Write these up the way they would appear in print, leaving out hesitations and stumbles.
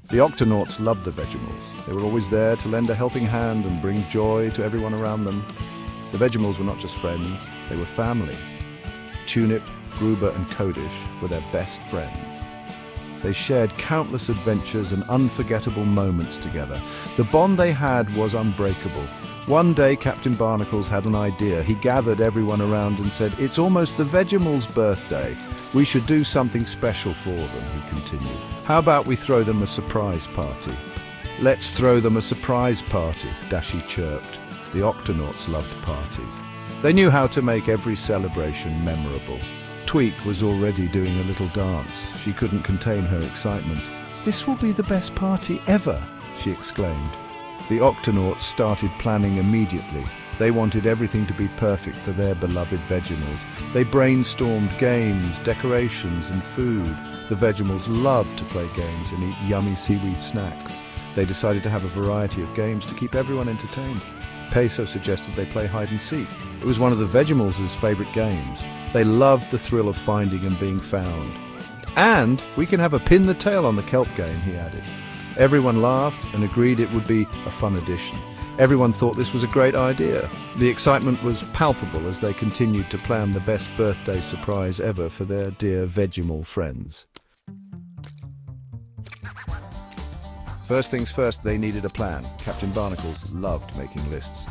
The Octonauts loved the Vegimals. They were always there to lend a helping hand and bring joy to everyone around them. The Vegimals were not just friends, they were family. Tunip, Gruber and Kodish were their best friends. They shared countless adventures and unforgettable moments together. The bond they had was unbreakable. One day, Captain Barnacles had an idea. He gathered everyone around and said, "It's almost the Vegimals' birthday. We should do something special for them," he continued. "How about we throw them a surprise party?" "Let's throw them a surprise party," Dashi chirped. The Octonauts loved parties. They knew how to make every celebration memorable. Tweak was already doing a little dance. She couldn't contain her excitement. "This will be the best party ever," she exclaimed. The Octonauts started planning immediately. They wanted everything to be perfect for their beloved Vegimals. They brainstormed games, decorations, and food. The Vegimals loved to play games and eat yummy seaweed snacks. They decided to have a variety of games to keep everyone entertained. Peso suggested they play hide and seek. It was one of the Vegimals' favorite games. They loved the thrill of finding and being found. "And we can have a pin the tail on the kelp game," he added. Everyone laughed and agreed it would be a fun addition. Everyone thought this was a great idea. The excitement was palpable as they continued to plan the best birthday surprise ever for their dear Vegimal friends. First things first, they needed a plan. Captain Barnacles loved making lists.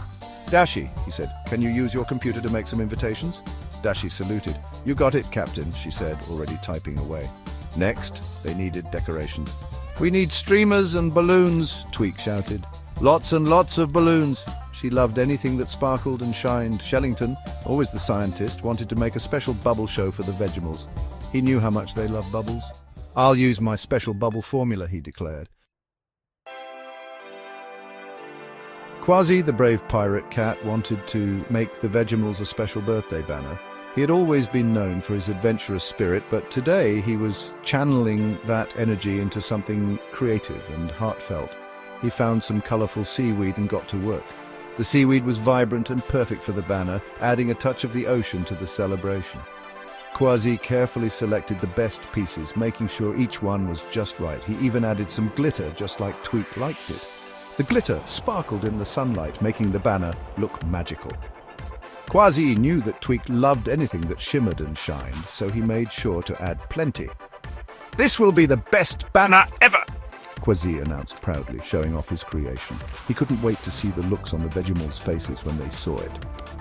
"Dashi," he said, "can you use your computer to make some invitations?" Dashi saluted. "You got it, Captain," she said, already typing away. Next, they needed decorations. "We need streamers and balloons," Tweak shouted. "Lots and lots of balloons." She loved anything that sparkled and shined. Shellington, always the scientist, wanted to make a special bubble show for the Vegimals. He knew how much they loved bubbles. "I'll use my special bubble formula," he declared. Quasi, the brave pirate cat, wanted to make the Vegimals a special birthday banner. He had always been known for his adventurous spirit, but today he was channeling that energy into something creative and heartfelt. He found some colorful seaweed and got to work. The seaweed was vibrant and perfect for the banner, adding a touch of the ocean to the celebration. Quasi carefully selected the best pieces, making sure each one was just right. He even added some glitter, just like Tweak liked it. The glitter sparkled in the sunlight, making the banner look magical. Quasi knew that Tweak loved anything that shimmered and shined, so he made sure to add plenty. "This will be the best banner ever!" Quasi announced proudly, showing off his creation. He couldn't wait to see the looks on the Vegimals' faces when they saw it.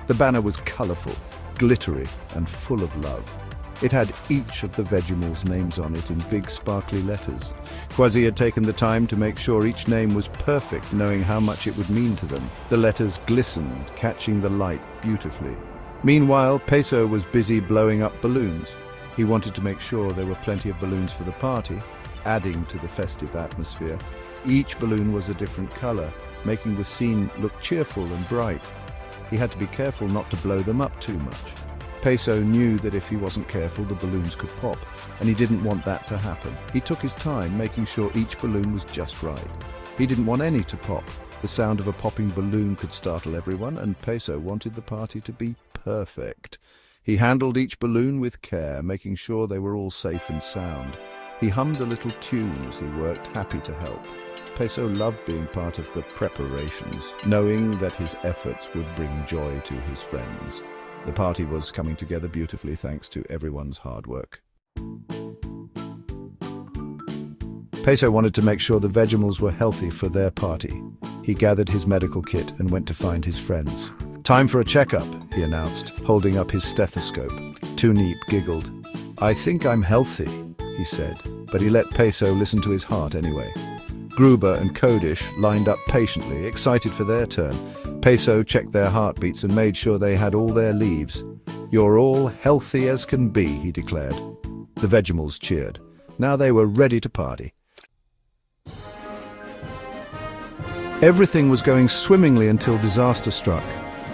The banner was colorful, glittery, and full of love. It had each of the Vegimals' names on it in big sparkly letters. Quasi had taken the time to make sure each name was perfect, knowing how much it would mean to them. The letters glistened, catching the light beautifully. Meanwhile, Peso was busy blowing up balloons. He wanted to make sure there were plenty of balloons for the party, adding to the festive atmosphere. Each balloon was a different color, making the scene look cheerful and bright. He had to be careful not to blow them up too much. Peso knew that if he wasn't careful, the balloons could pop, and he didn't want that to happen. He took his time, making sure each balloon was just right. He didn't want any to pop. The sound of a popping balloon could startle everyone, and Peso wanted the party to be perfect. He handled each balloon with care, making sure they were all safe and sound. He hummed a little tune as he worked, happy to help. Peso loved being part of the preparations, knowing that his efforts would bring joy to his friends. The party was coming together beautifully thanks to everyone's hard work. Peso wanted to make sure the Vegimals were healthy for their party. He gathered his medical kit and went to find his friends. "Time for a checkup," he announced, holding up his stethoscope. Tunip giggled. "I think I'm healthy," he said, but he let Peso listen to his heart anyway. Gruber and Kodish lined up patiently, excited for their turn. Peso checked their heartbeats and made sure they had all their leaves. "You're all healthy as can be," he declared. The Vegimals cheered. Now they were ready to party. Everything was going swimmingly until disaster struck.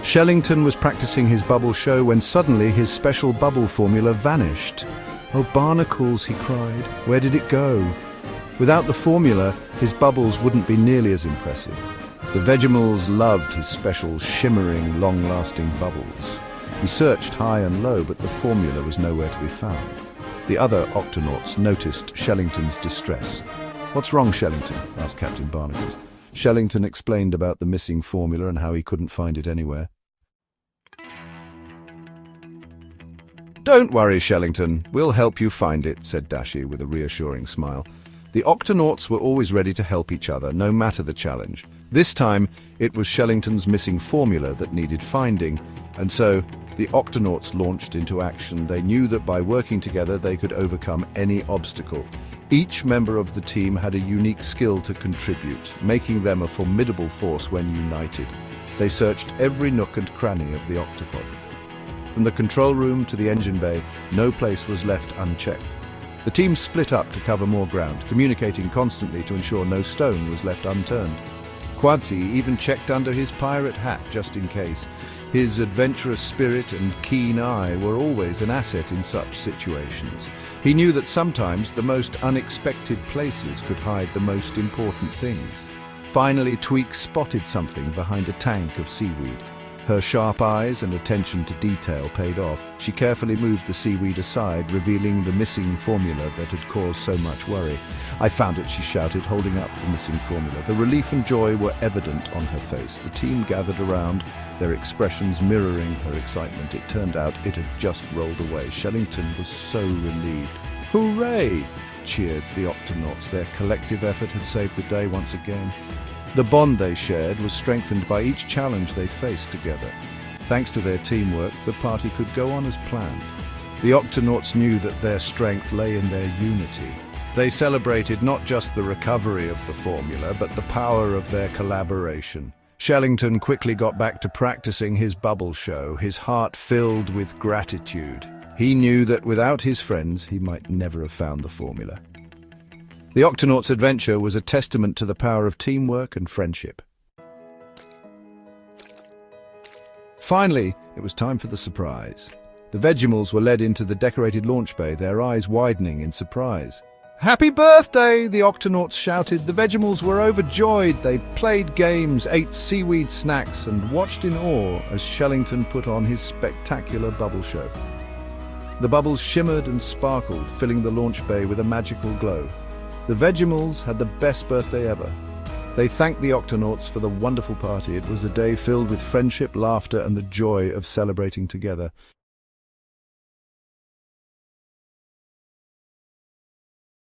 Shellington was practicing his bubble show when suddenly his special bubble formula vanished. "Oh, Barnacles," he cried. "Where did it go?" Without the formula, his bubbles wouldn't be nearly as impressive. The Vegimals loved his special, shimmering, long-lasting bubbles. He searched high and low, but the formula was nowhere to be found. The other Octonauts noticed Shellington's distress. "What's wrong, Shellington?" asked Captain Barnacles. Shellington explained about the missing formula and how he couldn't find it anywhere. "Don't worry, Shellington. We'll help you find it," said Dashi with a reassuring smile. The Octonauts were always ready to help each other, no matter the challenge. This time, it was Shellington's missing formula that needed finding, and so the Octonauts launched into action. They knew that by working together they could overcome any obstacle. Each member of the team had a unique skill to contribute, making them a formidable force when united. They searched every nook and cranny of the octopod. From the control room to the engine bay, no place was left unchecked. The team split up to cover more ground, communicating constantly to ensure no stone was left unturned. Quadzi even checked under his pirate hat just in case. His adventurous spirit and keen eye were always an asset in such situations. He knew that sometimes the most unexpected places could hide the most important things. Finally, Tweak spotted something behind a tank of seaweed. Her sharp eyes and attention to detail paid off. She carefully moved the seaweed aside, revealing the missing formula that had caused so much worry. "I found it," she shouted, holding up the missing formula. The relief and joy were evident on her face. The team gathered around, their expressions mirroring her excitement. It turned out it had just rolled away. Shellington was so relieved. "Hooray!" cheered the Octonauts. Their collective effort had saved the day once again. The bond they shared was strengthened by each challenge they faced together. Thanks to their teamwork, the party could go on as planned. The Octonauts knew that their strength lay in their unity. They celebrated not just the recovery of the formula, but the power of their collaboration. Shellington quickly got back to practicing his bubble show, his heart filled with gratitude. He knew that without his friends, he might never have found the formula. The Octonauts' adventure was a testament to the power of teamwork and friendship. Finally, it was time for the surprise. The Vegimals were led into the decorated launch bay, their eyes widening in surprise. "Happy birthday!" the Octonauts shouted. The Vegimals were overjoyed. They played games, ate seaweed snacks, and watched in awe as Shellington put on his spectacular bubble show. The bubbles shimmered and sparkled, filling the launch bay with a magical glow. The Vegimals had the best birthday ever. They thanked the Octonauts for the wonderful party. It was a day filled with friendship, laughter, and the joy of celebrating together.